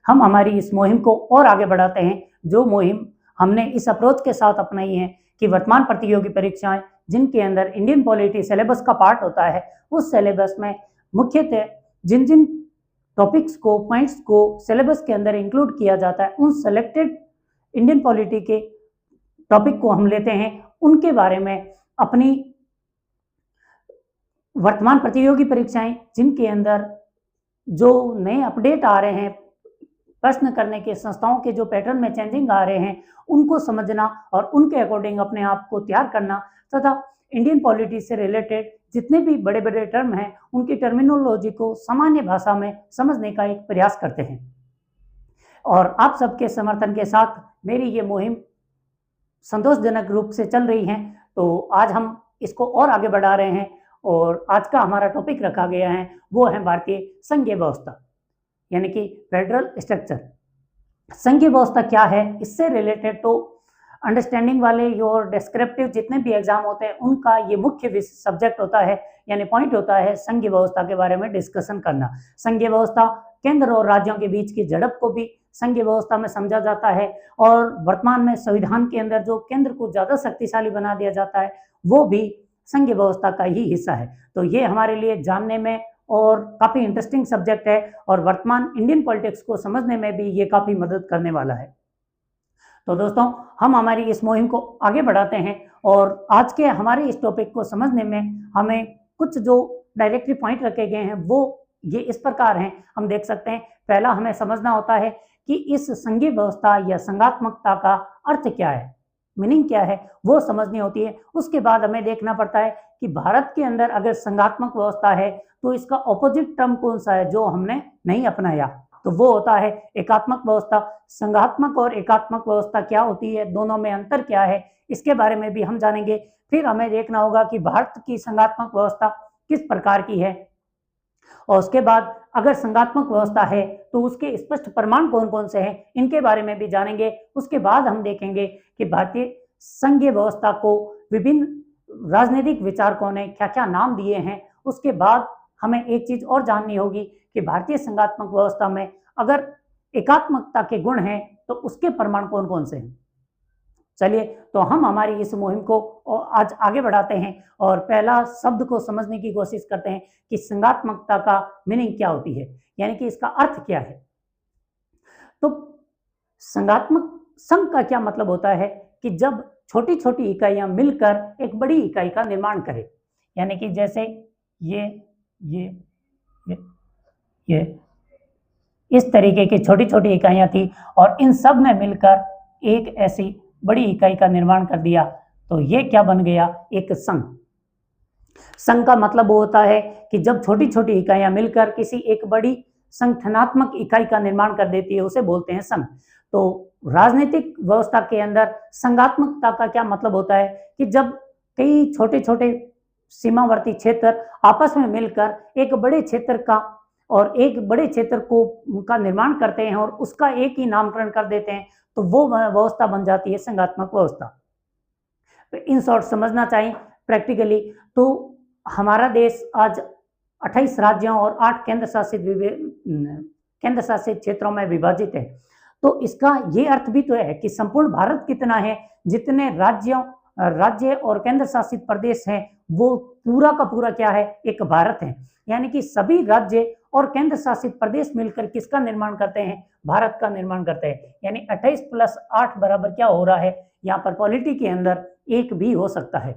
हम हमारी इस मुहिम को और आगे बढ़ाते हैं, जो मुहिम हमने इस अप्रोच के साथ अपनाई है कि वर्तमान प्रतियोगी परीक्षाएं जिनके अंदर इंडियन पॉलिटी सिलेबस का पार्ट होता है, उस सिलेबस में मुख्यतः जिन जिन टॉपिक्स को, पॉइंट्स को सिलेबस के अंदर इंक्लूड किया जाता है, उन सेलेक्टेड इंडियन पॉलिटी के टॉपिक को हम लेते हैं, उनके बारे में अपनी वर्तमान प्रतियोगी परीक्षाएं जिनके अंदर जो नए अपडेट आ रहे हैं, प्रश्न करने के संस्थाओं के जो पैटर्न में चेंजिंग आ रहे हैं, उनको समझना और उनके अकॉर्डिंग अपने आप को तैयार करना तथा इंडियन पॉलिटी से रिलेटेड जितने भी बड़े बड़े टर्म हैं उनकी टर्मिनोलॉजी को सामान्य भाषा में समझने का एक प्रयास करते हैं। और आप सबके समर्थन के साथ मेरी ये मुहिम संतोषजनक रूप से चल रही है, तो आज हम इसको और आगे बढ़ा रहे हैं और आज का हमारा टॉपिक रखा गया है वो है भारतीय संघीय व्यवस्था, यानी कि फेडरल स्ट्रक्चर। संघीय व्यवस्था क्या है, इससे रिलेटेड तो अंडरस्टैंडिंग वाले और डिस्क्रिप्टिव जितने भी एग्जाम होते हैं उनका ये मुख्य सब्जेक्ट होता है, यानी पॉइंट होता है संघीय व्यवस्था के बारे में डिस्कशन करना। संघीय व्यवस्था केंद्र और राज्यों के बीच की झड़प को भी संघीय व्यवस्था में समझा जाता है और वर्तमान में संविधान के अंदर जो केंद्र को ज्यादा शक्तिशाली बना दिया जाता है वो भी संघीय व्यवस्था का ही हिस्सा है। तो ये हमारे लिए जानने में और काफी इंटरेस्टिंग सब्जेक्ट है और वर्तमान इंडियन पॉलिटिक्स को समझने में भी ये काफी मदद करने वाला है। तो दोस्तों, हम हमारी इस मुहिम को आगे बढ़ाते हैं और आज के हमारे इस टॉपिक को समझने में हमें कुछ जो डायरेक्टली पॉइंट रखे गए हैं वो ये इस प्रकार हैं। हम देख सकते हैं, पहला हमें समझना होता है कि इस संघीय व्यवस्था या संघात्मकता का अर्थ क्या है, मीनिंग क्या है, वो समझनी होती है। उसके बाद हमें देखना पड़ता है कि भारत के अंदर अगर संघात्मक व्यवस्था है तो इसका ऑपोजिट टर्म कौन सा है जो हमने नहीं अपनाया, तो वो होता है एकात्मक व्यवस्था। संघात्मक और एकात्मक व्यवस्था क्या होती है, दोनों में अंतर क्या है, इसके बारे में भी हम जानेंगे। फिर हमें देखना होगा कि भारत की संघात्मक व्यवस्था किस प्रकार की है और उसके बाद अगर संघात्मक व्यवस्था है तो उसके स्पष्ट प्रमाण कौन कौन से हैं, इनके बारे में भी जानेंगे। उसके बाद हम देखेंगे कि भारतीय संघीय व्यवस्था को विभिन्न राजनीतिक विचारकों ने क्या क्या नाम दिए हैं। उसके बाद हमें एक चीज और जाननी होगी कि भारतीय संघात्मक व्यवस्था में अगर एकात्मकता के गुण हैं तो उसके प्रमाण कौन कौन से हैं। चलिए, तो हम हमारी इस मुहिम को आज आगे बढ़ाते हैं और पहला शब्द को समझने की कोशिश करते हैं कि संघात्मकता का मीनिंग क्या होती है, यानी कि इसका अर्थ क्या है। तो संघात्मक संघ का क्या मतलब होता है कि जब छोटी छोटी इकाइयां मिलकर एक बड़ी इकाई का निर्माण करें, यानी कि जैसे ये ये ये, ये इस तरीके की छोटी छोटी इकाइयां थी और इन सब ने मिलकर एक ऐसी बड़ी इकाई का निर्माण कर दिया, तो ये क्या बन गया, एक संघ। संघ का मतलब होता है कि जब छोटी छोटी इकाइयां मिलकर किसी एक बड़ी संगठनात्मक इकाई का निर्माण कर देती है उसे बोलते हैं संघ। तो राजनीतिक व्यवस्था के अंदर संघात्मकता का क्या मतलब होता है कि जब कई छोटे छोटे सीमावर्ती क्षेत्र आपस में मिलकर एक बड़े क्षेत्र का और एक बड़े क्षेत्र को का निर्माण करते हैं और उसका एक ही नामकरण कर देते हैं, तो वो व्यवस्था बन जाती है संघात्मक व्यवस्था। तो इन शॉर्ट समझना चाहिए प्रैक्टिकली तो हमारा देश आज 28 राज्यों और 8 केंद्र शासित क्षेत्रों में विभाजित है। तो इसका ये अर्थ भी तो है कि संपूर्ण भारत कितना है, जितने राज्य और केंद्र शासित प्रदेश हैं वो पूरा का पूरा क्या है, एक भारत है। यानी कि सभी राज्य और केंद्र शासित प्रदेश मिलकर किसका निर्माण करते हैं, भारत का निर्माण करते हैं। यानी 28 + 8 बराबर क्या हो रहा है, यहाँ पर पॉलिटी के अंदर 1 भी हो सकता है।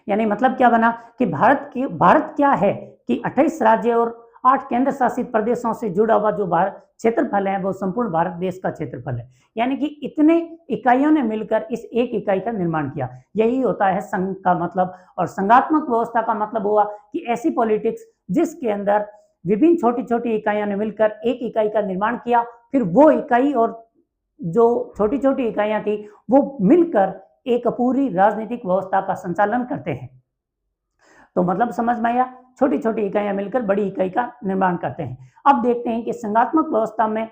यानी मतलब क्या बना कि भारत क्या है कि 28 राज्य और 8 केंद्र शासित प्रदेशों से जुड़ा हुआ जो भारत क्षेत्रफल है वो संपूर्ण भारत देश का क्षेत्रफल है। यानी कि इतने इकाइयों ने मिलकर इस एक इकाई का निर्माण किया, यही होता है संघ का मतलब। और संघात्मक व्यवस्था का मतलब हुआ कि ऐसी पॉलिटिक्स जिसके अंदर विभिन्न छोटी छोटी इकाइयों ने मिलकर एक इकाई का निर्माण किया, फिर वो इकाई और जो छोटी छोटी इकाइयां थी वो मिलकर एक पूरी राजनीतिक व्यवस्था का संचालन करते हैं। तो मतलब समझ में आया, छोटी छोटी इकाइयां मिलकर बड़ी इकाई का निर्माण करते हैं। अब देखते हैं कि संघात्मक व्यवस्था में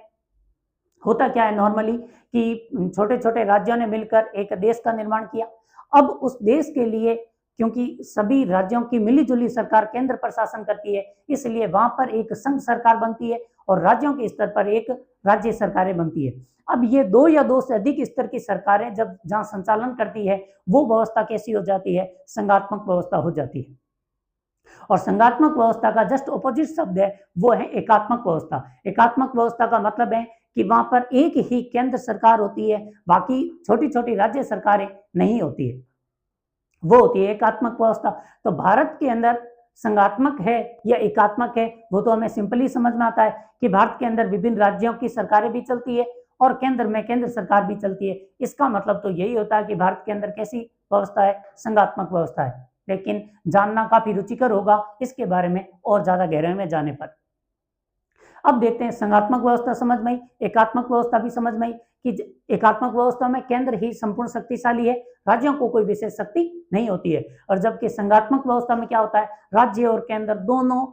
होता क्या है नॉर्मली कि छोटे छोटे राज्यों ने मिलकर एक देश का निर्माण किया। अब उस देश के लिए क्योंकि सभी राज्यों की मिलीजुली सरकार केंद्र प्रशासन करती है, इसलिए वहां पर एक संघ सरकार बनती है और राज्यों के स्तर पर एक राज्य सरकारें बनती है। अब ये दो या दो से अधिक स्तर की सरकारें जब जहां संचालन करती है, वो व्यवस्था कैसी हो जाती है? संघात्मक व्यवस्था हो जाती है। और संघात्मक व्यवस्था का जस्ट ऑपोजिट शब्द है, वो है एकात्मक व्यवस्था। एकात्मक व्यवस्था का मतलब है कि वहां पर एक ही केंद्र सरकार होती है, बाकी छोटी छोटी राज्य सरकारें नहीं होती है, वो होती है एकात्मक व्यवस्था। तो भारत के अंदर संघात्मक है या एकात्मक है, वो तो हमें सिंपली समझ में आता है कि भारत के अंदर विभिन्न राज्यों की सरकारें भी चलती है और केंद्र में केंद्र सरकार भी चलती है। इसका मतलब तो यही होता है कि भारत के अंदर कैसी व्यवस्था है? संघात्मक व्यवस्था है। लेकिन जानना काफी रुचिकर होगा इसके बारे में और ज्यादा गहराई में जाने पर। अब देखते हैं, संघात्मक व्यवस्था समझ में आई, एकात्मक व्यवस्था भी समझ में आई कि एकात्मक व्यवस्था में केंद्र ही संपूर्ण शक्तिशाली है, राज्यों को कोई विशेष शक्ति नहीं होती है। और जबकि संघात्मक व्यवस्था में क्या होता है? राज्य और केंद्र दोनों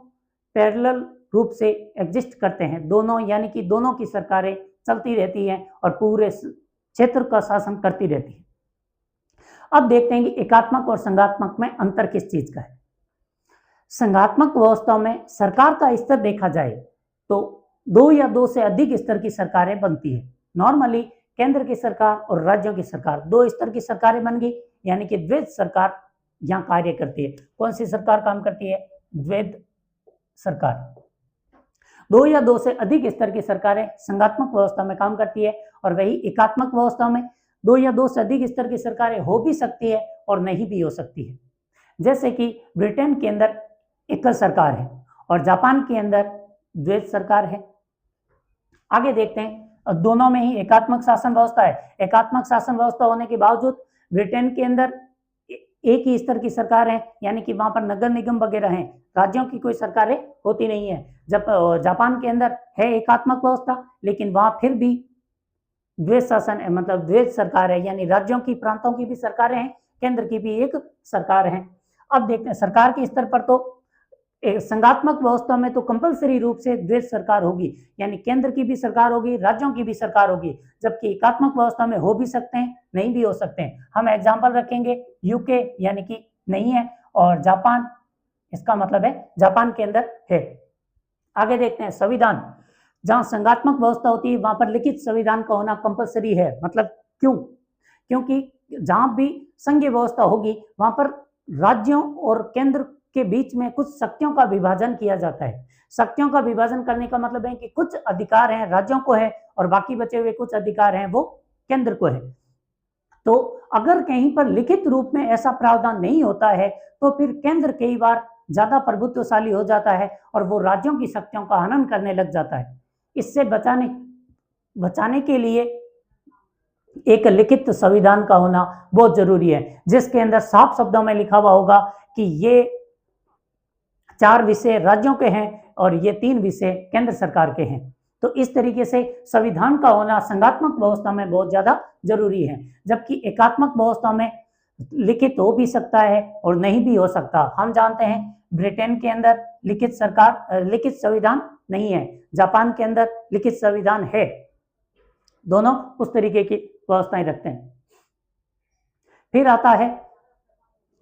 पैरेलल रूप से एग्जिस्ट करते हैं, दोनों यानी कि दोनों की सरकारें चलती रहती हैं और पूरे क्षेत्र का शासन करती रहती है। अब देखते हैं कि एकात्मक और संघात्मक में अंतर किस चीज का है। संघात्मक व्यवस्था में सरकार का स्तर देखा जाए तो दो या दो से अधिक स्तर की सरकारें बनती है। नॉर्मली केंद्र की सरकार और राज्यों की सरकार, दो स्तर की सरकारें बन गई, यानी कि द्वैध सरकार यहाँ कार्य करती है। कौन सी सरकार काम करती है? द्वैध सरकार। दो या दो से अधिक स्तर की सरकारें संघात्मक व्यवस्था में काम करती है, और वही एकात्मक व्यवस्था में दो या दो से अधिक स्तर की सरकारें हो भी सकती है और नहीं भी हो सकती है। जैसे कि ब्रिटेन के अंदर एकल सरकार है और जापान के अंदर द्वैध सरकार है। आगे देखते हैं, दोनों में ही एकात्मक शासन व्यवस्था है। एकात्मक शासन व्यवस्था होने के बावजूद ब्रिटेन के अंदर एक ही स्तर की सरकार है, यानी कि वहां पर नगर निगम वगैरह हैं, राज्यों की कोई सरकारें होती नहीं है। जब जापान के अंदर है एकात्मक व्यवस्था, लेकिन वहां फिर भी द्वैध शासन है, मतलब द्वैध सरकार है, यानी राज्यों की प्रांतों की भी सरकारें हैं, केंद्र की भी एक सरकार है। अब देखते हैं, सरकार के स्तर पर तो संघात्मक व्यवस्था में तो कंपलसरी रूप से द्वैध सरकार होगी, यानी केंद्र की भी सरकार होगी, राज्यों की भी सरकार होगी। जबकि एकात्मक व्यवस्था में हो भी सकते हैं, नहीं भी हो सकते हैं। हम एग्जांपल रखेंगे यूके, यानी कि नहीं है, और जापान, इसका मतलब है जापान के अंदर है। आगे देखते हैं, संविधान। जहां संघात्मक व्यवस्था होती है वहां पर लिखित संविधान का होना कंपलसरी है। मतलब क्यों? क्योंकि जहां भी संघीय व्यवस्था होगी वहां पर राज्यों और केंद्र के बीच में कुछ शक्तियों का विभाजन किया जाता है। शक्तियों का विभाजन करने का मतलब है कि कुछ अधिकार हैं राज्यों को है और बाकी बचे हुए कुछ अधिकार हैं वो केंद्र को है। तो अगर कहीं पर लिखित रूप में ऐसा प्रावधान नहीं होता है तो फिर केंद्र कई बार ज्यादा प्रभुत्वशाली हो जाता है और वो राज्यों की शक्तियों का हनन करने लग जाता है। इससे बचाने के लिए एक लिखित संविधान का होना बहुत जरूरी है, जिसके अंदर साफ शब्दों में लिखा हुआ होगा कि ये 4 विषय राज्यों के हैं और ये 3 विषय केंद्र सरकार के हैं। तो इस तरीके से संविधान का होना संघात्मक व्यवस्था में बहुत ज्यादा जरूरी है, जबकि एकात्मक व्यवस्था में लिखित हो भी सकता है और नहीं भी हो सकता। हम जानते हैं ब्रिटेन के अंदर लिखित संविधान नहीं है, जापान के अंदर लिखित संविधान है। दोनों उस तरीके की व्यवस्थाएं रखते हैं। फिर आता है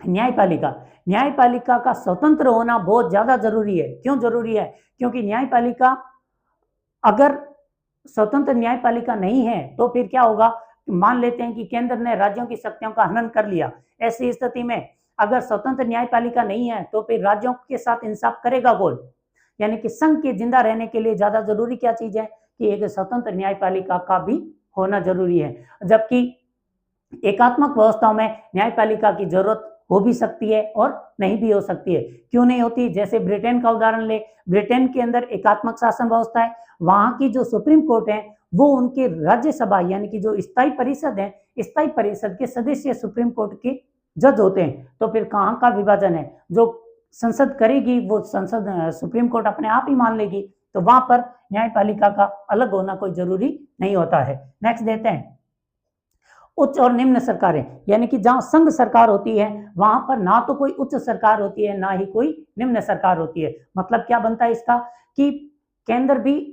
न्यायपालिका। न्यायपालिका का स्वतंत्र होना बहुत ज्यादा जरूरी है। क्यों जरूरी है? क्योंकि न्यायपालिका, अगर स्वतंत्र न्यायपालिका नहीं है तो फिर क्या होगा? मान लेते हैं कि केंद्र ने राज्यों की शक्तियों का हनन कर लिया। ऐसी स्थिति में अगर स्वतंत्र न्यायपालिका नहीं है तो फिर राज्यों के साथ इंसाफ करेगा कौन? यानी कि संघ के जिंदा रहने के लिए ज्यादा जरूरी क्या चीज है कि एक स्वतंत्र न्यायपालिका का भी होना जरूरी है। जबकि एकात्मक व्यवस्थाओं में न्यायपालिका की जरूरत हो भी सकती है और नहीं भी हो सकती है। क्यों नहीं होती? जैसे ब्रिटेन का उदाहरण ले, ब्रिटेन के अंदर एकात्मक शासन व्यवस्था है, वहां की जो सुप्रीम कोर्ट है वो उनके राज्यसभा यानी कि जो स्थायी परिषद है, स्थायी परिषद के सदस्य सुप्रीम कोर्ट के जज होते हैं। तो फिर कहाँ का विभाजन है? जो संसद करेगी वो संसद सुप्रीम कोर्ट अपने आप ही मान लेगी, तो वहां पर न्यायपालिका का अलग होना कोई जरूरी नहीं होता है। नेक्स्ट देते हैं, उच्च और निम्न सरकारें। यानी कि जहां संघ सरकार होती है वहां पर ना तो कोई उच्च सरकार होती है ना ही कोई निम्न सरकार होती है। मतलब क्या बनता है इसका कि केंद्र भी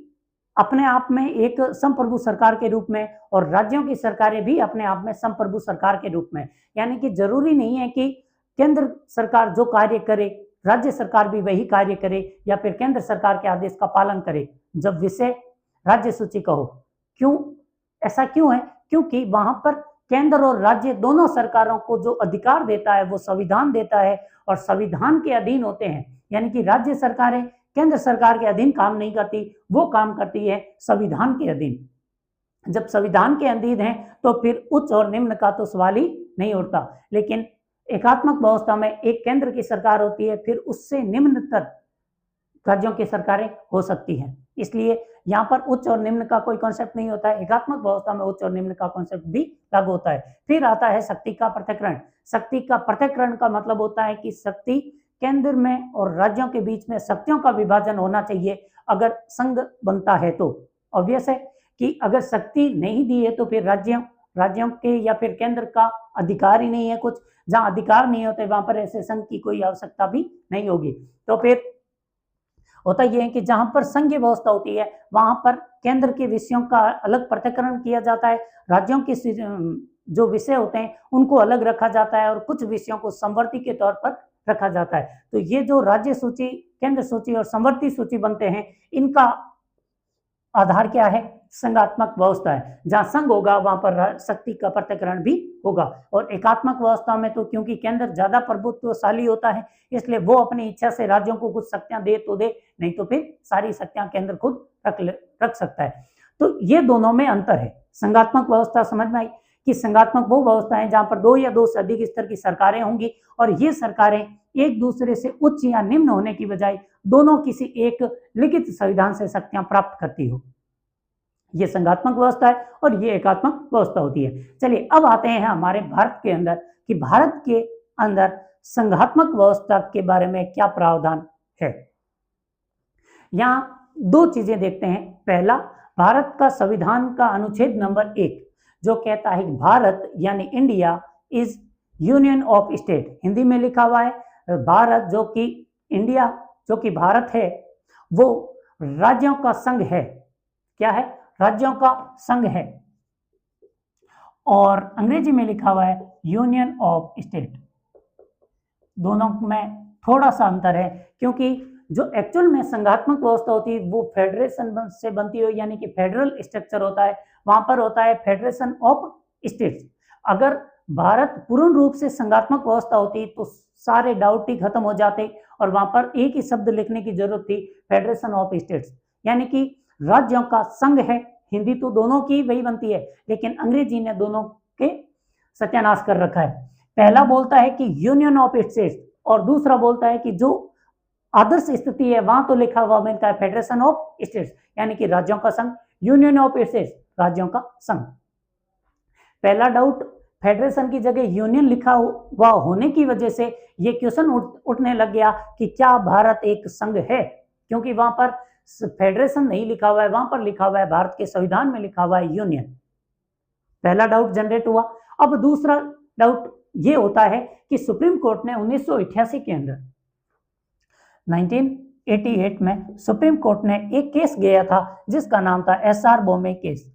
अपने आप में एक संप्रभु सरकार के रूप में और राज्यों की सरकारें भी अपने आप में संप्रभु सरकार के रूप में। यानी कि जरूरी नहीं है कि केंद्र सरकार जो कार्य करे राज्य सरकार भी वही कार्य करे, या फिर केंद्र सरकार के आदेश का पालन करे जब विषय राज्य सूची का हो। क्यों ऐसा क्यों है? क्योंकि वहां पर केंद्र और राज्य दोनों सरकारों को जो अधिकार देता है वो संविधान देता है, और संविधान के अधीन होते हैं। यानी कि राज्य सरकारें केंद्र सरकार के अधीन काम नहीं करती, वो काम करती है संविधान के अधीन। जब संविधान के अधीन है तो फिर उच्च और निम्न का तो सवाल ही नहीं उठता। लेकिन एकात्मक व्यवस्था में एक केंद्र की सरकार होती है, फिर उससे निम्नतर राज्यों की सरकारें हो सकती हैं। इसलिए यहाँ पर उच्च और निम्न का कोई कॉन्सेप्ट नहीं होता है। एकात्मक व्यवस्था में उच्च और निम्न का कॉन्सेप्ट भी लागू होता है। फिर आता है शक्ति का पृथक्करण। शक्ति का पृथक्करण का मतलब होता है कि शक्ति केंद्र में और राज्यों के बीच में शक्तियों का विभाजन होना चाहिए अगर संघ बनता है तो। ऑब्वियस है कि अगर शक्ति नहीं दी है तो फिर राज्यों के या फिर केंद्र का अधिकार ही नहीं है कुछ। जहां अधिकार नहीं होते वहां पर ऐसे संघ की कोई आवश्यकता भी नहीं होगी। तो फिर होता यह है कि जहां पर संघीय व्यवस्था होती है वहां पर केंद्र के विषयों का अलग पृथक्करण किया जाता है, राज्यों के जो विषय होते हैं उनको अलग रखा जाता है, और कुछ विषयों को समवर्ती के तौर पर रखा जाता है। तो ये जो राज्य सूची, केंद्र सूची और समवर्ती सूची बनते हैं, इनका आधार क्या है? संघात्मक व्यवस्था है। जहां संघ होगा वहां पर शक्ति का पृथक्करण भी होगा। और एकात्मक व्यवस्था में तो क्योंकि केंद्र ज्यादा प्रभुत्वशाली होता है, इसलिए वो अपनी इच्छा से राज्यों को कुछ शक्तियां दे तो दे, नहीं तो फिर सारी शक्तियां केंद्र खुद रख सकता है। तो ये दोनों में अंतर है। संघात्मक व्यवस्था समझ में आई कि संघात्मक वो व्यवस्था है जहां पर दो या दो से अधिक स्तर की सरकारें होंगी, और ये सरकारें एक दूसरे से उच्च या निम्न होने की बजाय दोनों किसी एक लिखित संविधान से शक्तियां प्राप्त करती हो। ये संघात्मक व्यवस्था है और ये एकात्मक व्यवस्था होती है। चलिए अब आते हैं हमारे भारत के अंदर कि भारत के अंदर संघात्मक व्यवस्था के बारे में क्या प्रावधान है। यहाँ दो चीजें देखते हैं। पहला, भारत का संविधान का अनुच्छेद नंबर 1 जो कहता है कि भारत यानी India is union of state. Hindi में लिखा हुआ है भारत, जो कि इंडिया जो कि भारत है वो राज्यों का संघ है। क्या है? राज्यों का संघ है। और अंग्रेजी में लिखा हुआ है यूनियन ऑफ स्टेट। दोनों में थोड़ा सा अंतर है, क्योंकि जो एक्चुअल में संघात्मक व्यवस्था होती है वो फेडरेशन से बनती है, यानी कि फेडरल स्ट्रक्चर होता है। वहां पर होता है फेडरेशन ऑफ स्टेट्स। अगर भारत पूर्ण रूप से संघात्मक व्यवस्था होती तो सारे डाउट ही खत्म हो जाते और वहां पर एक ही शब्द लिखने की जरूरत थी, फेडरेशन ऑफ स्टेट्स, यानी कि राज्यों का संघ है। हिंदी तो दोनों की वही बनती है, लेकिन अंग्रेजी ने दोनों के सत्यानाश कर रखा है। पहला बोलता है कि यूनियन ऑफ स्टेट्स, और दूसरा बोलता है कि जो आदर्श स्थिति है वहां तो लिखा हुआ मिलता है फेडरेशन ऑफ स्टेट्स, यानी कि राज्यों का संघ। यूनियन ऑफ स्टेट्स, राज्यों का संघ। पहला डाउट, फेडरेशन की जगह यूनियन लिखा हुआ होने की वजह से ये क्वेश्चन उठने लग गया कि क्या भारत एक संघ है, क्योंकि वहां पर फेडरेशन नहीं लिखा हुआ है, वहां पर लिखा हुआ है, भारत के संविधान में लिखा हुआ है यूनियन। पहला डाउट जनरेट हुआ। अब दूसरा डाउट ये होता है कि सुप्रीम कोर्ट ने 1988 के अंदर 1988 में सुप्रीम कोर्ट ने एक केस गया था जिसका नाम था एसआर बोमे केस।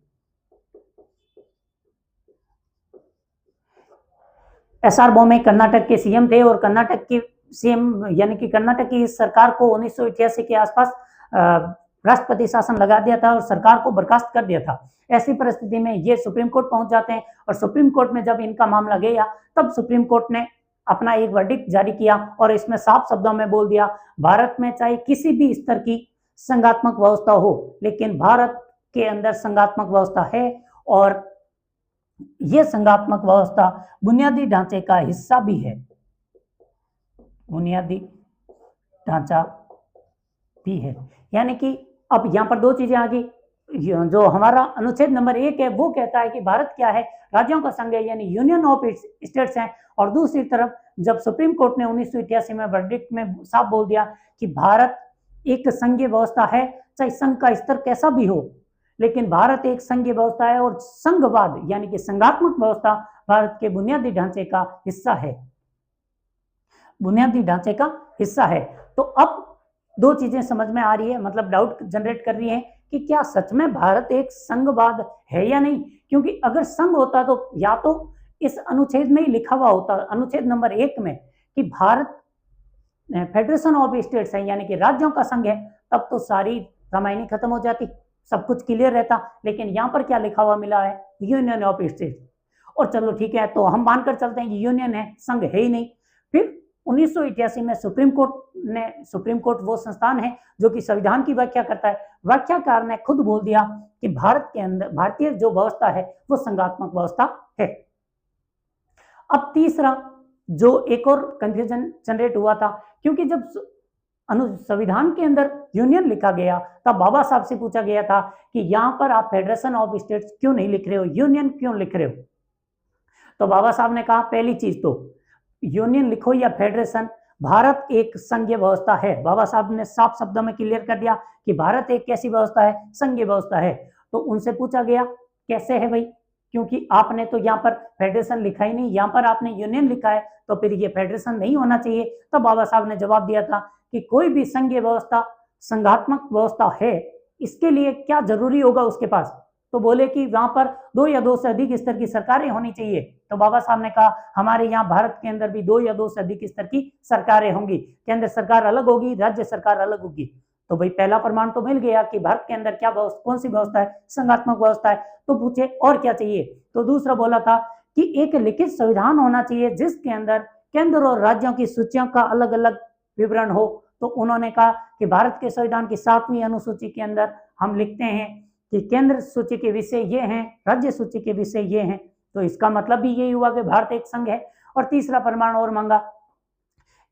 एसआर बोमे कर्नाटक के सीएम थे, और कर्नाटक की सीएम यानी कि कर्नाटक की सरकार को 1988 के आसपास राष्ट्रपति शासन लगा दिया था और सरकार को बर्खास्त कर दिया था। ऐसी परिस्थिति में ये सुप्रीम कोर्ट पहुंच जाते हैं, और सुप्रीम कोर्ट में जब इनका मामला गया तब सुप्रीम कोर्ट ने अपना एक वर्डिक्ट जारी किया और इसमें साफ शब्दों में बोल दिया, भारत में चाहे किसी भी स्तर की संघात्मक व्यवस्था हो, लेकिन भारत के अंदर संघात्मक व्यवस्था है, और यह संघात्मक व्यवस्था बुनियादी ढांचे का हिस्सा भी है। बुनियादी ढांचा भी है, यानी कि अब यहां पर दो चीजें आ गई। जो हमारा अनुच्छेद नंबर 1 है वो कहता है कि भारत क्या है, राज्यों का संघ है, यानी यूनियन ऑफ स्टेट्स है। और दूसरी तरफ जब सुप्रीम कोर्ट ने 1988 में वर्डिक्ट में साफ बोल दिया कि भारत एक संघीय व्यवस्था है, चाहे संघ का स्तर कैसा भी हो, लेकिन भारत एक संघीय व्यवस्था है, और संघवाद यानी कि संघात्मक व्यवस्था भारत के बुनियादी ढांचे का हिस्सा है। बुनियादी ढांचे का हिस्सा है। तो अब दो चीजें समझ में आ रही है, मतलब डाउट जनरेट कर रही है कि क्या सच में भारत एक संघवाद है या नहीं। क्योंकि अगर संघ होता तो या तो इस अनुच्छेद में ही लिखा हुआ होता, अनुच्छेद नंबर 1 में, कि भारत फेडरेशन ऑफ स्टेट्स है यानी कि राज्यों का संघ है, तब तो सारी रामायण खत्म हो जाती, सब कुछ क्लियर रहता। लेकिन यहाँ पर क्या लिखा हुआ मिला है, यूनियन ऑफ स्टेट्स। और चलो ठीक है, तो हम मानकर चलते हैं कि यूनियन है, संघ है ही नहीं। फिर 1988 में सुप्रीम कोर्ट वो संस्थान है जो कि संविधान की व्याख्या करता है, व्याख्याकार ने खुद बोल दिया कि भारत के अंदर भारतीय जो व्यवस्था है वो संघात्मक व्यवस्था है। अब तीसरा जो एक और कंफ्यूजन जनरेट हुआ था, क्योंकि जब संविधान के अंदर यूनियन लिखा गया तब बाबा साहब से पूछा गया था कि यहां पर आप फेडरेशन ऑफ स्टेट्स क्यों नहीं लिख रहे हो, यूनियन क्यों लिख रहे हो। तो बाबा साहब ने कहा पहली चीज तो यूनियन लिखो या फेडरेशन, भारत एक संघीय व्यवस्था है। बाबा साहब ने साफ शब्दों में क्लियर कर दिया कि भारत एक कैसी व्यवस्था है, संघीय व्यवस्था है। तो उनसे पूछा गया कैसे है भाई, क्योंकि आपने तो यहाँ पर फेडरेशन लिखा ही नहीं, यहाँ पर आपने यूनियन लिखा है, तो फिर ये फेडरेशन नहीं होना चाहिए। तो बाबा साहब ने जवाब दिया था कि कोई भी संघीय व्यवस्था संघात्मक व्यवस्था है, इसके लिए क्या जरूरी होगा उसके पास। तो बोले कि वहां पर 2 या 2 से अधिक स्तर की सरकारें होनी चाहिए। तो बाबा साहब ने कहा हमारे यहाँ भारत के अंदर भी 2 या 2 से अधिक स्तर की सरकारें होंगी, केंद्र सरकार अलग होगी, राज्य सरकार अलग होगी। तो भाई पहला प्रमाण तो मिल गया कि भारत के अंदर क्या कौन सी व्यवस्था है, संघात्मक व्यवस्था है। तो पूछे और क्या चाहिए, तो दूसरा बोला था कि एक लिखित संविधान होना चाहिए जिसके अंदर केंद्र और राज्यों की सूचियों का अलग अलग विवरण हो। तो उन्होंने कहा कि भारत के संविधान की 7वीं अनुसूची के अंदर हम लिखते हैं कि केंद्र सूची के विषय ये हैं, राज्य सूची के विषय ये हैं। तो इसका मतलब भी यही हुआ कि भारत एक संघ है। और तीसरा प्रमाण और मांगा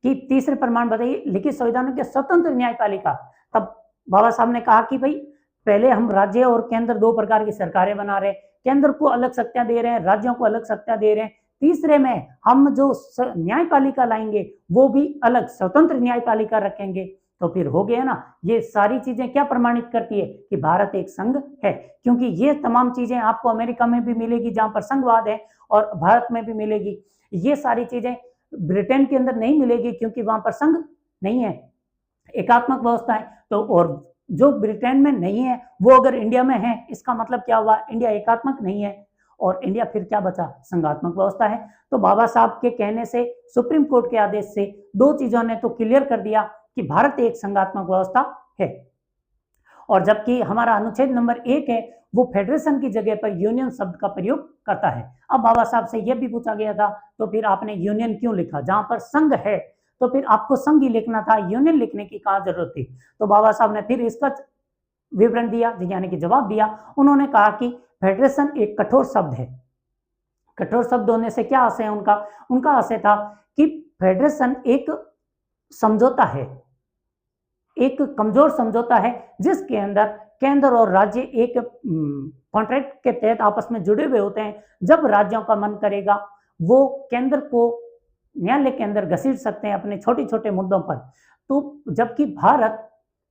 कि तीसरे प्रमाण बताइए लिखित संविधानों के स्वतंत्र न्यायपालिका। तब बाबा साहब ने कहा कि भाई पहले हम राज्य और केंद्र 2 प्रकार की सरकारें बना रहे हैं, केंद्र को अलग शक्तियां दे रहे हैं, राज्यों को अलग शक्तियां दे रहे हैं। तीसरे में हम जो न्यायपालिका लाएंगे वो भी अलग स्वतंत्र न्यायपालिका रखेंगे। तो फिर हो गया ना, ये सारी चीजें क्या प्रमाणित करती है कि भारत एक संघ है। क्योंकि ये तमाम चीजें आपको अमेरिका में भी मिलेगी जहां पर संघवाद है, और भारत में भी मिलेगी। ये सारी चीजें ब्रिटेन के अंदर नहीं मिलेगी क्योंकि वहां पर संघ नहीं है, एकात्मक व्यवस्था है। तो और जो ब्रिटेन में नहीं है वो अगर इंडिया में है, इसका मतलब क्या हुआ, इंडिया एकात्मक नहीं है और इंडिया फिर क्या बचा, संघात्मक व्यवस्था है। तो बाबा साहब के कहने से, सुप्रीम कोर्ट के आदेश से 2 चीजों ने तो क्लियर कर दिया कि भारत एक संघात्मक व्यवस्था है। और जबकि हमारा अनुच्छेद नंबर 1 है वो फेडरेशन की जगह पर यूनियन शब्द का प्रयोग करता है। अब बाबा साहब से यह भी पूछा गया था तो फिर आपने यूनियन क्यों लिखा, जहां पर संघ है तो फिर आपको संघ ही लिखना था, यूनियन लिखने की कहां जरूरत थी। तो बाबा साहब ने फिर इसका विवरण दिया, यानी कि जवाब दिया। उन्होंने कहा कि फेडरेशन एक कठोर शब्द है। कठोर शब्द होने से क्या आशय है उनका आशय था कि फेडरेशन एक समझौता है, एक कमजोर समझौता है जिसके अंदर केंद्र और राज्य एक कॉन्ट्रैक्ट के तहत आपस में जुड़े हुए होते हैं। जब राज्यों का मन करेगा वो केंद्र को न्यायालय के अंदर घसीट सकते हैं अपने छोटे छोटे मुद्दों पर। तो जबकि भारत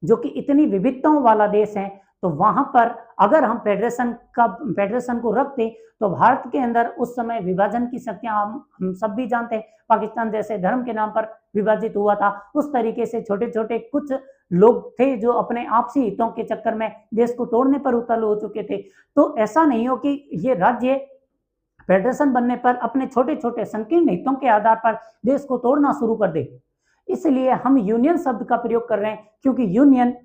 जो कि इतनी विविधताओं वाला देश है, तो वहां पर अगर हम फेडरेशन को रख दें तो भारत के अंदर उस समय विभाजन की शक्तियां हम सब भी जानते हैं, पाकिस्तान जैसे धर्म के नाम पर विभाजित हुआ था। उस तरीके से छोटे छोटे कुछ लोग थे जो अपने आपसी हितों के चक्कर में देश को तोड़ने पर उतारू हो चुके थे। तो ऐसा नहीं हो कि ये राज्य फेडरेशन बनने पर अपने छोटे छोटे संकीर्ण हितों के आधार पर देश को तोड़ना शुरू कर दे। इसलिए हम यूनियन शब्द का प्रयोग कर रहे हैं, क्योंकि यूनियन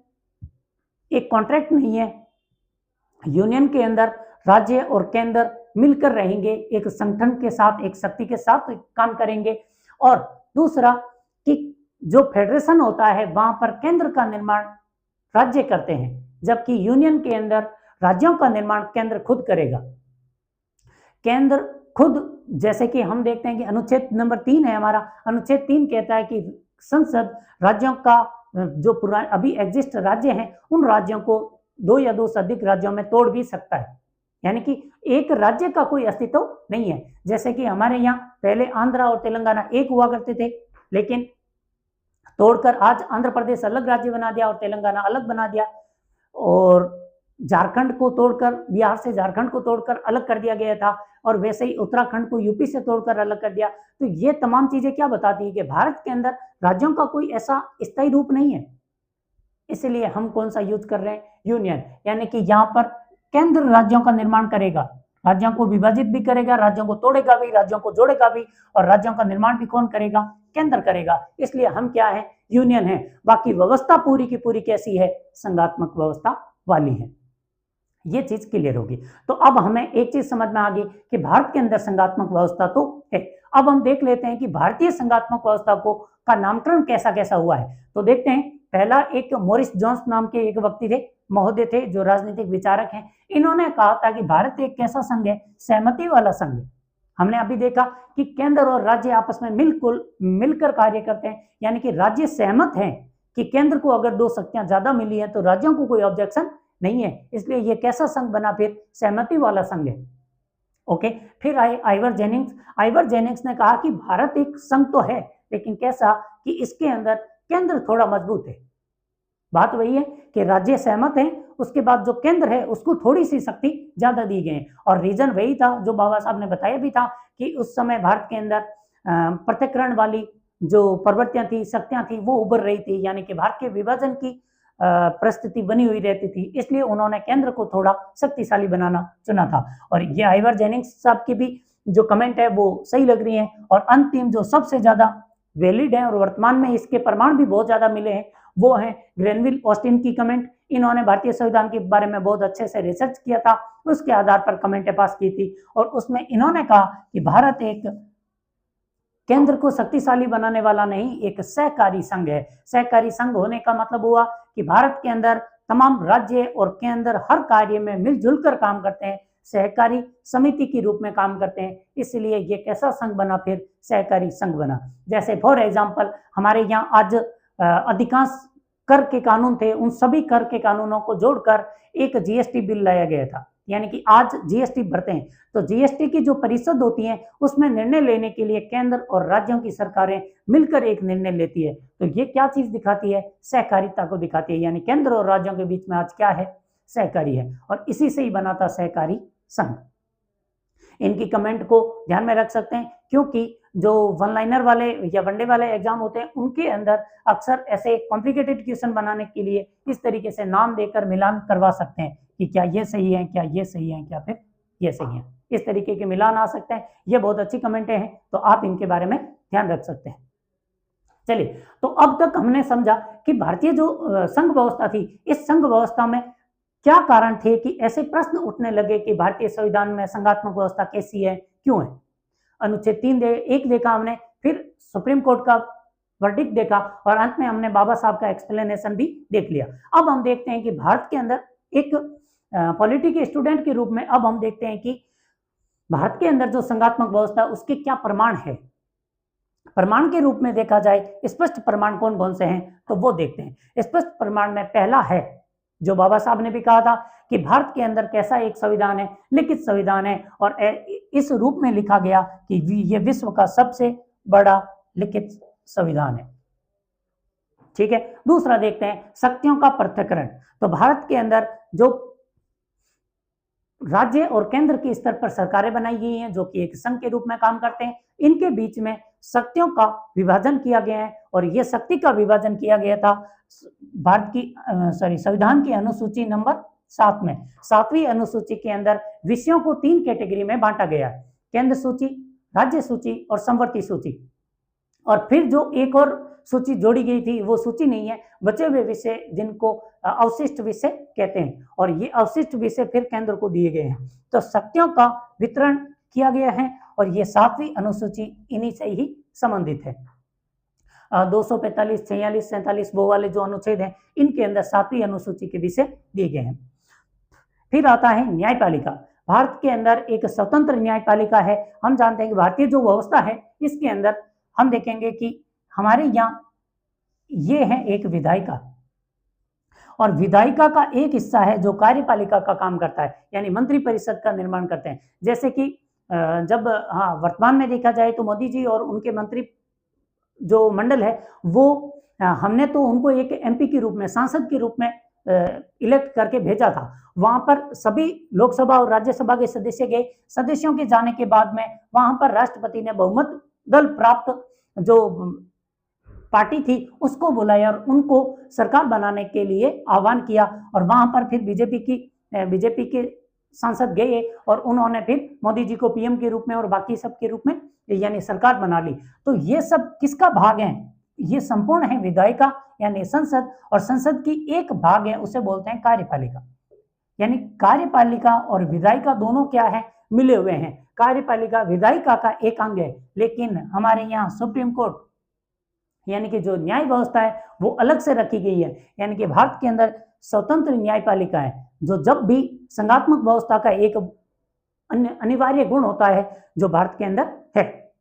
एक कॉन्ट्रैक्ट नहीं है। यूनियन के अंदर राज्य और केंद्र मिलकर रहेंगे, एक संगठन के साथ, एक शक्ति के साथ काम करेंगे। और दूसरा कि जो फेडरेशन होता है वहां पर केंद्र का निर्माण राज्य करते हैं, जबकि यूनियन के अंदर राज्यों का निर्माण केंद्र खुद करेगा। केंद्र खुद, जैसे कि हम देखते हैं कि अनुच्छेद नंबर 3 है हमारा, अनुच्छेद 3 कहता है कि संसद राज्यों का जो पुराने अभी एग्जिस्ट राज्य हैं उन राज्यों को 2 या 2 से अधिक राज्यों में तोड़ भी सकता है। यानी कि एक राज्य का कोई अस्तित्व नहीं है। जैसे कि हमारे यहाँ पहले आंध्र और तेलंगाना एक हुआ करते थे, लेकिन तोड़कर आज आंध्र प्रदेश अलग राज्य बना दिया और तेलंगाना अलग बना दिया। और झारखंड को तोड़कर, बिहार से झारखंड को तोड़कर अलग कर दिया गया था, और वैसे ही उत्तराखंड को यूपी से तोड़कर अलग कर दिया। तो ये तमाम चीजें क्या बताती है कि भारत के अंदर राज्यों का कोई ऐसा स्थायी रूप नहीं है। इसलिए हम कौन सा यूज कर रहे हैं, यूनियन, यानी कि यहाँ पर केंद्र राज्यों का निर्माण करेगा, राज्यों को विभाजित भी करेगा, राज्यों को तोड़ेगा भी, राज्यों को जोड़ेगा भी, और राज्यों का निर्माण भी कौन करेगा? केंद्र करेगा। इसलिए हम क्या है? यूनियन है। बाकी व्यवस्था पूरी की पूरी कैसी है? संघात्मक व्यवस्था वाली है। ये चीज क्लियर होगी। तो अब हमें एक चीज समझ में आ गई कि भारत के अंदर संघात्मक व्यवस्था तो है। अब हम देख लेते हैं कि भारतीय संघात्मक व्यवस्था को का नामकरण कैसा कैसा हुआ है। तो देखते हैं, पहला एक मॉरिस जोन्स नाम के एक व्यक्ति थे, महोदय थे, जो राजनीतिक विचारक हैं। इन्होंने कहा था कि भारत एक कैसा संघ है? सहमति वाला संघ है। हमने अभी देखा कि केंद्र और राज्य आपस में मिलकर कार्य करते हैं, यानी कि राज्य सहमत हैं कि केंद्र को अगर 2 शक्तियां ज्यादा मिली है तो राज्यों को कोई ऑब्जेक्शन नहीं है। इसलिए ये कैसा संघ बना? फिर सहमति वाला संघ है। ओके। फिर आए आइवर जेनिंग्स। आइवर जेनिंग्स ने कहा कि भारत एक संघ तो है, लेकिन कैसा? कि इसके अंदर केंद्र थोड़ा मजबूत है। बात वही है कि राज्य सहमत हैं, उसके बाद जो केंद्र है उसको थोड़ी सी शक्ति ज्यादा दी गई है। और रीजन वही था जो बाबा साहब ने बताया भी था कि उस समय भारत के अंदर पृथक्करण वाली जो प्रवृत्तियां थी, शक्तियां थी, वो उभर रही थी, यानी कि भारत के विभाजन की परिस्थिति बनी हुई रहती थी। इसलिए उन्होंने केंद्र को थोड़ा शक्तिशाली बनाना चुना था। और ये आइवर जेनिंग्स साहब की भी जो कमेंट है वो सही लग रही है। और अंतिम जो सबसे ज्यादा वैलिड है और वर्तमान में इसके प्रमाण भी बहुत ज्यादा मिले हैं, वो है ग्रेनविल ऑस्टिन की कमेंट। इन्होंने भारतीय संविधान के बारे में बहुत अच्छे से रिसर्च किया था, उसके आधार पर कमेंटें पास की थी। और उसमें इन्होंने कहा कि भारत एक केंद्र को शक्तिशाली बनाने वाला नहीं, एक सहकारी संघ है। सहकारी संघ होने का मतलब हुआ कि भारत के अंदर तमाम राज्य और केंद्र हर कार्य में मिलजुल कर काम करते हैं, सहकारी समिति के रूप में काम करते हैं। इसलिए ये कैसा संघ बना? फिर सहकारी संघ बना। जैसे फॉर एग्जांपल हमारे यहाँ आज अधिकांश कर के कानून थे, उन सभी कर के कानूनों को जोड़कर एक जीएसटी बिल लाया गया था, यानी कि आज जीएसटी भरते हैं। तो जीएसटी की जो परिषद होती है उसमें निर्णय लेने के लिए केंद्र और राज्यों की सरकारें मिलकर एक निर्णय लेती है। तो ये क्या चीज दिखाती है? सहकारिता को दिखाती है, यानी केंद्र और राज्यों के बीच में आज क्या है? सहकारी है। और इसी से ही बना था सहकारी संघ। इनकी कमेंट को ध्यान में रख सकते हैं, क्योंकि जो वन लाइनर वाले या वनडे वाले एग्जाम होते हैं उनके अंदर अक्सर ऐसे कॉम्प्लिकेटेड क्वेश्चन बनाने के लिए इस तरीके से नाम देकर मिलान करवा सकते हैं कि क्या ये सही है, क्या ये सही है, क्या फिर ये सही है। इस तरीके के मिलान आ सकते हैं। ये बहुत अच्छी कमेंटें हैं, तो आप इनके बारे में ध्यान रख सकते हैं। चलिए, तो अब तक हमने समझा कि भारतीय जो संघ व्यवस्था थी, इस संघ व्यवस्था में क्या कारण थे कि ऐसे प्रश्न उठने लगे कि भारतीय संविधान में संघात्मक व्यवस्था कैसी है, क्यों है। अनुच्छेद 3 देखा हमने, फिर सुप्रीम कोर्ट का वर्डिक्ट देखा, और अंत में हमने बाबा साहब का एक्सप्लेनेशन भी देख लिया। अब हम देखते हैं कि भारत के अंदर एक पॉलिटी के स्टूडेंट के रूप में अब हम देखते हैं कि भारत के अंदर जो संघात्मक व्यवस्था उसके क्या प्रमाण है। प्रमाण के रूप में देखा जाए, स्पष्ट प्रमाण कौन कौन से हैं, तो वो देखते हैं। स्पष्ट प्रमाण में पहला है जो बाबा साहब ने भी कहा था कि भारत के अंदर कैसा एक संविधान है, लिखित संविधान है, और इस रूप में लिखा गया कि ये विश्व का सबसे बड़ा लिखित संविधान है। ठीक है। दूसरा देखते हैं शक्तियों का पृथक्करण। तो भारत के अंदर जो राज्य और केंद्र के स्तर पर सरकारें बनाई गई हैं जो कि एक संघ के रूप में काम करते हैं, इनके बीच में शक्तियों का विभाजन किया गया है। और यह शक्ति का विभाजन किया गया था भारत की संविधान की अनुसूची नंबर 7 में। 7वीं अनुसूची के अंदर विषयों को 3 कैटेगरी में बांटा गया है, केंद्र सूची, राज्य सूची और समवर्ती सूची। और फिर जो एक और सूची जोड़ी गई थी वो सूची नहीं है, बचे हुए विषय जिनको अवशिष्ट विषय कहते हैं, और ये अवशिष्ट विषय फिर केंद्र को दिए गए हैं। तो शक्तियों का वितरण किया गया है, और ये 7वीं अनुसूची इन्हीं से ही संबंधित है। 245, 46, 47 वो वाले जो अनुच्छेद हैं, इनके अंदर 7वीं अनुसूची के विषय दिए गए हैं। फिर आता है न्यायपालिका। भारत के अंदर एक स्वतंत्र न्यायपालिका है। हम जानते हैं कि भारतीय जो व्यवस्था है इसके अंदर हम देखेंगे कि हमारे यहाँ ये है एक विधायिका, और विधायिका का एक हिस्सा है जो कार्यपालिका का काम करता है, यानी मंत्री परिषद का निर्माण करते हैं। जैसे कि जब वर्तमान में देखा जाए तो मोदी जी और उनके मंत्री जो मंडल है वो हमने तो उनको एक एमपी के रूप में, सांसद के रूप में इलेक्ट करके भेजा था। वहां पर सभी लोकसभा और राज्यसभा के सदस्य गए। सदस्यों के जाने के बाद में वहां पर राष्ट्रपति ने बहुमत दल प्राप्त जो पार्टी थी उसको बुलाया और उनको सरकार बनाने के लिए आह्वान किया। और वहां पर फिर बीजेपी के सांसद गए और उन्होंने फिर मोदी जी को पीएम के रूप में और बाकी सब के रूप में यानी सरकार बना ली। तो ये सब किसका भाग है? ये संपूर्ण है विधायिका यानी संसद, और संसद की एक भाग है उसे बोलते हैं कार्यपालिका। यानी कार्यपालिका और विधायिका दोनों क्या है? मिले हुए हैं। कार्यपालिका विधायिका का एक अंग है, लेकिन हमारे यहाँ सुप्रीम कोर्ट यानी कि जो न्याय व्यवस्था है वो अलग से रखी गई है। यानी कि भारत के अंदर स्वतंत्र न्यायपालिका है, जो जब भी संघात्मक व्यवस्था का एक अनिवार्य गुण होता है जो भारत के अंदर है।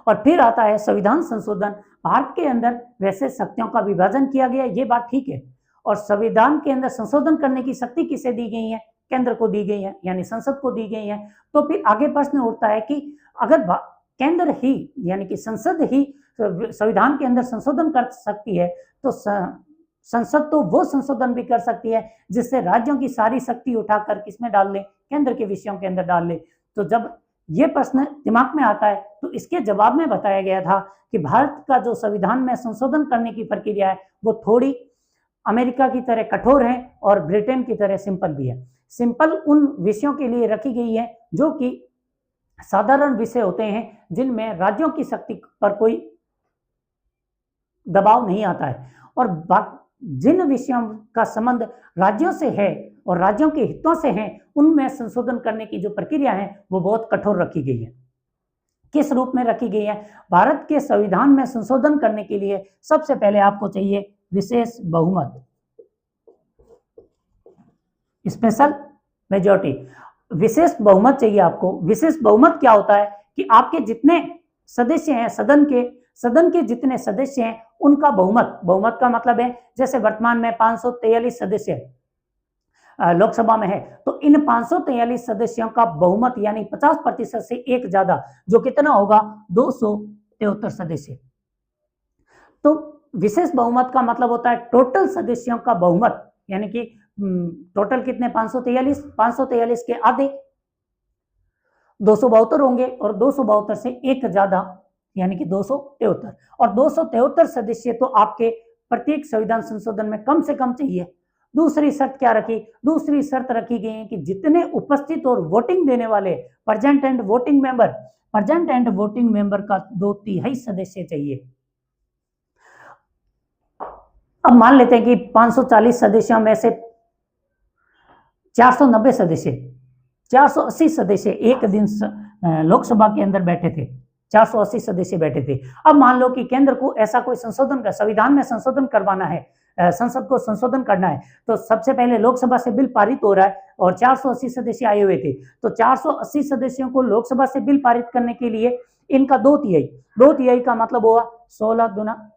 और फिर आता है संविधान संशोधन। भारत के अंदर वैसे शक्तियों का विभाजन किया गया, ये बात ठीक है, और संविधान के अंदर संशोधन करने की शक्ति किसे दी गई है? केंद्र को दी गई है, यानी संसद को दी गई है। तो फिर आगे प्रश्न उठता है कि अगर केंद्र ही यानी कि संसद ही संविधान के अंदर संशोधन कर सकती है, तो संसद तो वो संशोधन भी कर सकती है जिससे राज्यों की सारी शक्ति उठाकर किसमें डाल ले? केंद्र के विषयों के अंदर डाल ले। तो जब ये प्रश्न दिमाग में आता है तो इसके जवाब में बताया गया था कि भारत का जो संविधान में संशोधन करने की प्रक्रिया है वो थोड़ी अमेरिका की तरह कठोर है और ब्रिटेन की तरह सिंपल भी है। सिंपल उन विषयों के लिए रखी गई है जो कि साधारण विषय होते हैं, जिनमें राज्यों की शक्ति पर कोई दबाव नहीं आता है, और जिन विषयों का संबंध राज्यों से है और राज्यों के हितों से है, उनमें संशोधन करने की जो प्रक्रिया है वो बहुत कठोर रखी गई है। किस रूप में रखी गई है? भारत के संविधान में संशोधन करने के लिए सबसे पहले आपको चाहिए विशेष बहुमत, स्पेशल मेजॉरिटी। विशेष बहुमत चाहिए आपको। विशेष बहुमत क्या होता है कि आपके जितने सदस्य हैं सदन के जितने सदस्य हैं उनका बहुमत का मतलब है जैसे वर्तमान में 543 सदस्य लोकसभा में है, तो इन 543 सदस्यों का बहुमत यानी 50% से एक ज्यादा, जो कितना होगा? 273 सदस्य। तो विशेष बहुमत का मतलब होता है टोटल सदस्यों का बहुमत, यानी कि टोटल कितने? 543 के आधे 272 होंगे, और 272 से एक ज्यादा यानी कि 273, और 273 सदस्य तो आपके प्रत्येक संविधान संशोधन में कम से कम चाहिए। दूसरी शर्त क्या रखी? दूसरी शर्त रखी गई है कि जितने उपस्थित और वोटिंग देने वाले प्रेजेंट एंड वोटिंग मेंबर का 2/3 सदस्य चाहिए। अब मान लेते हैं कि 540 सदस्यों में से 480 सदस्य एक दिन लोकसभा के अंदर बैठे थे, 480 सदस्य बैठे थे। अब मान लो कि केंद्र को ऐसा कोई संविधान में संशोधन करवाना है, संसद को संशोधन करना है, तो सबसे पहले लोकसभा से बिल पारित हो रहा है और 480 सदस्य आए हुए थे, तो 480 सदस्यों को लोकसभा से बिल पारित करने के लिए इनका 2/3 का मतलब हुआ 16 दूना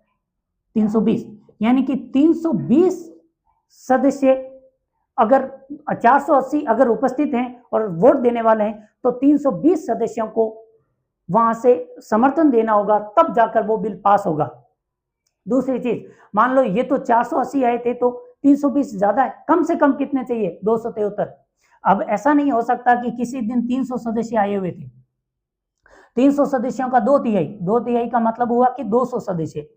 320, यानी कि 320 सदस्य अगर 480 अगर उपस्थित हैं और वोट देने वाले हैं, तो 320 सदस्यों को वहां से समर्थन देना होगा, तब जाकर वो बिल पास होगा। दूसरी चीज, मान लो ये तो 480 आए थे, तो 320 ज्यादा है, कम से कम कितने चाहिए? 273। अब ऐसा नहीं हो सकता कि किसी दिन 300 सदस्य आए हुए थे, 300 सदस्यों का 2/3 का मतलब हुआ कि 200 सदस्य,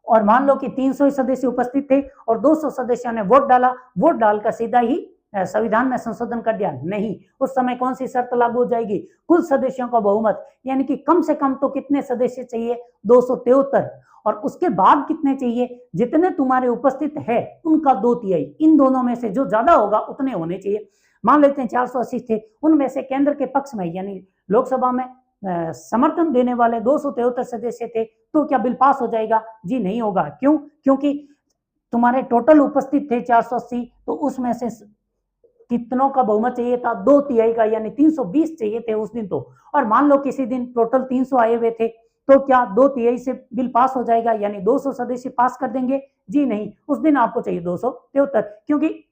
और मान लो कि 300 सदस्य उपस्थित थे और 200 सदस्यों ने वोट डालकर सीधा ही संविधान में संशोधन कर दिया। नहीं, उस समय कौन सी शर्त लागू हो जाएगी? कुल सदस्यों का बहुमत, यानी कि कम से कम तो कितने सदस्य चाहिए? 273, और उसके बाद कितने चाहिए? जितने तुम्हारे उपस्थित है उनका 2/3, इन दोनों में से जो ज्यादा होगा उतने होने चाहिए। मान लेते हैं 480 थे, उनमें से केंद्र के पक्ष में यानी लोकसभा में समर्थन देने वाले 273 सदस्य थे, तो क्या बिल पास हो जाएगा? जी नहीं होगा। क्यों? क्योंकि तुम्हारे टोटल उपस्थित थे 480, तो उसमें से कितनों का बहुमत चाहिए था? 2/3 का, यानी 320 चाहिए थे उस दिन तो। और मान लो किसी दिन टोटल 300 आए हुए थे, तो क्या 2/3 से बिल पास हो जाएगा, यानी 200 सदस्य पास कर देंगे? जी नहीं, उस दिन आपको चाहिए 273, क्योंकि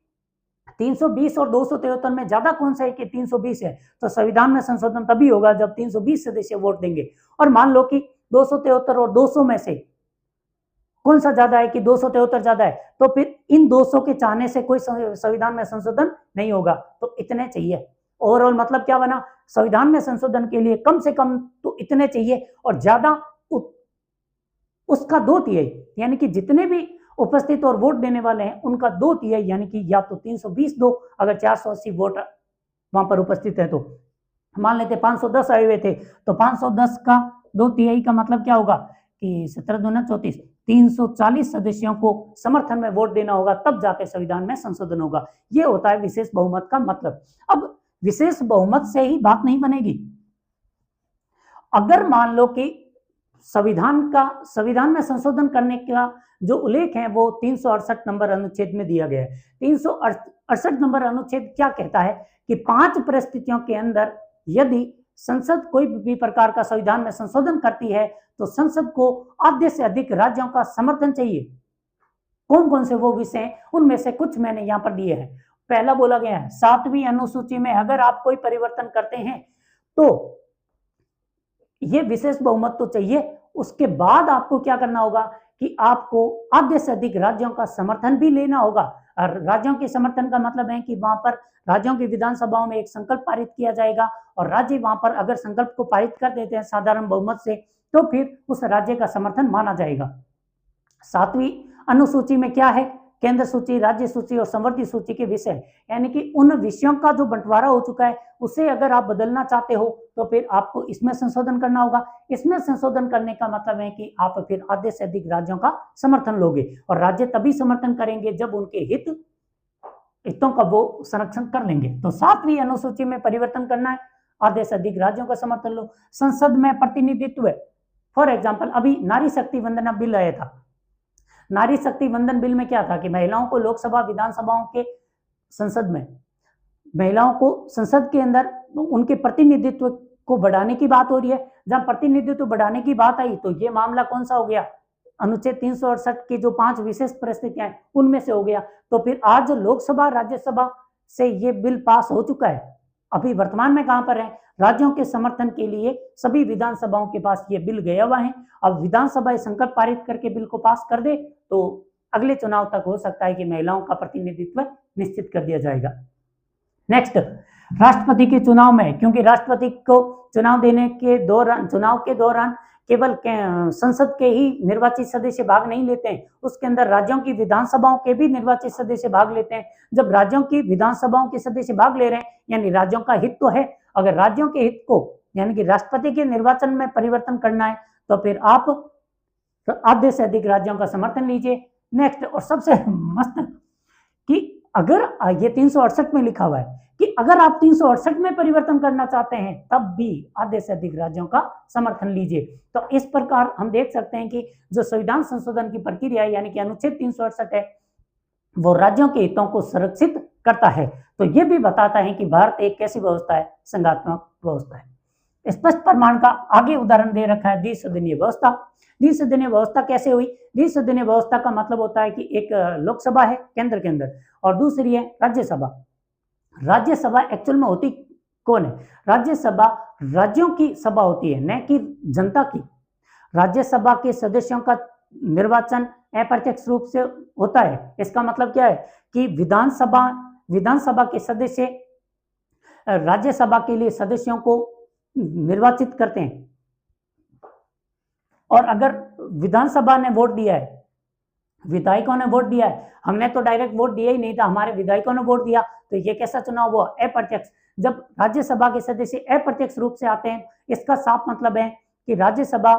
320 और 273 में ज्यादा कौन सा है कि 320 है, तो संविधान में संशोधन तभी होगा जब 320 सदस्य वोट देंगे। और मान लो कि 273 और 200 में से कौन सा ज्यादा है कि 273 ज्यादा है, तो फिर इन 200 के चाहने से कोई संविधान में संशोधन नहीं होगा, तो इतने चाहिए। ओवरऑल मतलब क्या बना? संविधान में संशोधन के लिए कम से कम तो इतने चाहिए, और ज्यादा उसका 2/3, यानी कि जितने भी उपस्थित और वोट देने वाले हैं उनका 2/3, यानी कि या तो 320 दो अगर 480 वोट वहां पर उपस्थित है। तो मान लेते 510 आए हुए थे, तो 510 का 2/3 का मतलब क्या होगा कि 17 दूना 34, 340 सदस्यों को समर्थन में वोट देना होगा, तब जाके संविधान में संशोधन होगा। ये होता है विशेष बहुमत का मतलब। अब विशेष बहुमत से ही बात नहीं बनेगी। अगर मान लो कि संविधान में संशोधन करने का जो उल्लेख है वो 368 नंबर अनुच्छेद में दिया गया है। 368 नंबर अनुच्छेद क्या कहता है कि 5 परिस्थितियों के अंदर यदि संसद कोई भी प्रकार का संविधान में संशोधन करती है तो संसद को आधे से अधिक राज्यों का समर्थन चाहिए। कौन कौन से वो विषय हैं, उनमें से कुछ मैंने यहाँ पर दिए हैं। पहला बोला गया है 7वीं अनुसूची में अगर आप कोई परिवर्तन करते हैं तो ये विशेष बहुमत तो चाहिए। उसके बाद आपको क्या करना होगा कि आपको आधे से अधिक राज्यों का समर्थन भी लेना होगा। और राज्यों के समर्थन का मतलब है कि वहां पर राज्यों की विधानसभाओं में एक संकल्प पारित किया जाएगा और राज्य वहां पर अगर संकल्प को पारित कर देते हैं साधारण बहुमत से तो फिर उस राज्य का समर्थन माना जाएगा। 7वीं अनुसूची में क्या है, केंद्र सूची, राज्य सूची और संवर्ती सूची के विषय, यानी कि उन विषयों का जो बंटवारा हो चुका है उसे अगर आप बदलना चाहते हो तो फिर आपको इसमें संशोधन करना होगा। इसमें संशोधन करने का मतलब है कि आप फिर आधे से अधिक राज्यों का समर्थन लोगे और राज्य तभी समर्थन करेंगे जब उनके हितों का वो संरक्षण कर लेंगे। तो 7वीं अनुसूची में परिवर्तन करना है, आधे से अधिक राज्यों का समर्थन लो। संसद में प्रतिनिधित्व, फॉर एग्जाम्पल अभी नारी शक्ति वंदना बिल आया था। नारी शक्ति वंदन बिल में क्या था कि महिलाओं को लोकसभा विधानसभाओं के संसद में महिलाओं को संसद के अंदर उनके प्रतिनिधित्व को बढ़ाने की बात हो रही है। जब प्रतिनिधित्व बढ़ाने की बात आई तो ये मामला कौन सा हो गया, अनुच्छेद 368 की जो 5 विशेष परिस्थितियां हैं उनमें से हो गया। तो फिर आज लोकसभा राज्यसभा से ये बिल पास हो चुका है। अभी वर्तमान में कहां पर है, राज्यों के समर्थन के लिए सभी विधानसभाओं के पास ये बिल गया हुआ है। अब विधानसभा संकल्प पारित करके बिल को पास कर दे तो अगले चुनाव तक हो सकता है कि महिलाओं का प्रतिनिधित्व निश्चित कर दिया जाएगा। नेक्स्ट, राष्ट्रपति के चुनाव में, क्योंकि राष्ट्रपति को चुनाव के दौरान केवल संसद के ही निर्वाचित सदस्य भाग नहीं लेते हैं, उसके अंदर राज्यों की विधानसभाओं के भी निर्वाचित सदस्य भाग लेते हैं। जब राज्यों की विधानसभाओं के सदस्य भाग ले रहे हैं यानी राज्यों का हित तो है। अगर राज्यों के हित को यानी कि राष्ट्रपति के निर्वाचन में परिवर्तन करना है तो फिर आप आधे से अधिक राज्यों का समर्थन लीजिए। नेक्स्ट, और सबसे मस्त कि अगर ये 368 में लिखा हुआ है कि अगर आप 368 में परिवर्तन करना चाहते हैं तब भी आधे से अधिक राज्यों का समर्थन लीजिए। तो इस प्रकार हम देख सकते हैं कि जो संविधान संशोधन की प्रक्रिया है यानी कि अनुच्छेद 368 है वो राज्यों के हितों को संरक्षित करता है। तो ये भी बताता है कि भारत एक कैसी व्यवस्था है, संघात्मक व्यवस्था है। स्पष्ट प्रमाण का आगे उदाहरण दे रखा है द्विसदनीय व्यवस्था। द्विसदनीय व्यवस्था कैसे हुई, द्विसदनीय व्यवस्था का मतलब होता है कि एक लोकसभा है केंद्र के अंदर और दूसरी है राज्यसभा। राज्यसभा एक्चुअल में होती कौन है, राज्यसभा राज्यों की सभा होती है न कि जनता की। राज्यसभा के सदस्यों का निर्वाचन अप्रत्यक्ष रूप से होता है। इसका मतलब क्या है कि विधानसभा के सदस्य राज्यसभा के लिए सदस्यों को निर्वाचित करते हैं और अगर विधानसभा ने वोट दिया है, विधायकों ने वोट दिया है, हमने तो डायरेक्ट वोट दिया ही नहीं था, हमारे विधायकों ने वोट दिया, तो ये कैसा चुनाव हुआ, अप्रत्यक्ष। जब राज्यसभा के सदस्य अप्रत्यक्ष रूप से आते हैं इसका साफ मतलब है कि राज्यसभा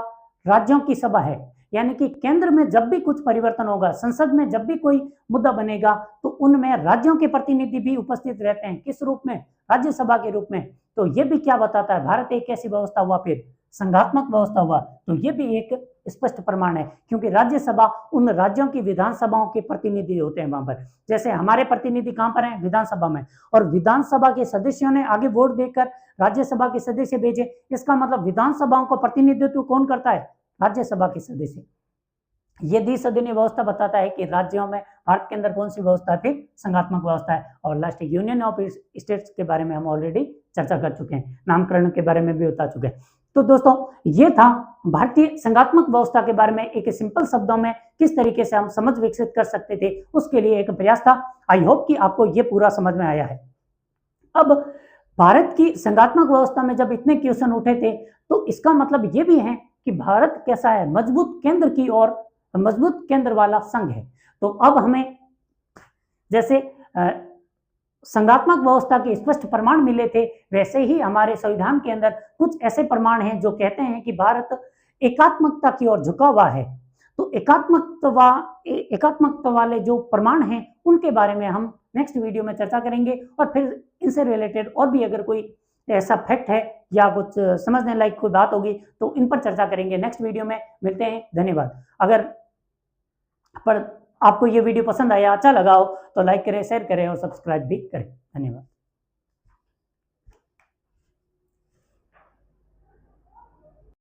राज्यों की सभा है। यानी कि केंद्र में जब भी कुछ परिवर्तन होगा, संसद में जब भी कोई मुद्दा बनेगा तो उनमें राज्यों के प्रतिनिधि भी उपस्थित रहते हैं। किस रूप में, राज्यसभा के रूप में। तो ये भी क्या बताता है, भारत एक कैसी व्यवस्था हुआ, फिर संघात्मक व्यवस्था हुआ। तो ये भी एक स्पष्ट प्रमाण है क्योंकि राज्यसभा उन राज्यों की विधानसभाओं के प्रतिनिधि होते हैं वहां पर। जैसे हमारे प्रतिनिधि कहां पर हैं, विधानसभा में, और विधानसभा के सदस्यों ने आगे वोट देकर राज्यसभा के सदस्य भेजे। इसका मतलब विधानसभाओं का प्रतिनिधित्व कौन करता है, राज्यसभा के सदस्य। ये द्विसदनीय व्यवस्था बताता है कि राज्यों में भारत के अंदर कौन सी व्यवस्था है, फिर संघात्मक व्यवस्था है। और लास्ट यूनियन ऑफ स्टेट्स के बारे में हम ऑलरेडी चर्चा कर चुके हैं, नामकरण के बारे में भी बता चुके हैं। तो दोस्तों ये था भारतीय संघात्मक व्यवस्था के बारे में एक सिंपल शब्दों में किस तरीके से हम समझ विकसित कर सकते थे, उसके लिए एक प्रयास था। आई होप कि आपको ये पूरा समझ में आया है। अब भारत की संघात्मक व्यवस्था में जब इतने क्वेश्चन उठे थे तो इसका मतलब ये भी है कि भारत कैसा है, मजबूत केंद्र की ओर, मजबूत केंद्र वाला संघ है। तो अब हमें जैसे संघात्मक व्यवस्था के स्पष्ट प्रमाण मिले थे, वैसे ही हमारे संविधान के अंदर कुछ ऐसे प्रमाण हैं जो कहते हैं कि भारत एकात्मकता की ओर झुका हुआ है। तो एकात्मकता वाले जो प्रमाण हैं उनके बारे में हम नेक्स्ट वीडियो में चर्चा करेंगे, और फिर इनसे रिलेटेड और भी अगर कोई ऐसा फैक्ट है या कुछ समझने लायक कोई बात होगी तो इन पर चर्चा करेंगे नेक्स्ट वीडियो में। मिलते हैं, धन्यवाद। अगर पर आपको ये वीडियो पसंद आया, अच्छा लगा हो तो लाइक करें, शेयर करें और सब्सक्राइब भी करें। धन्यवाद।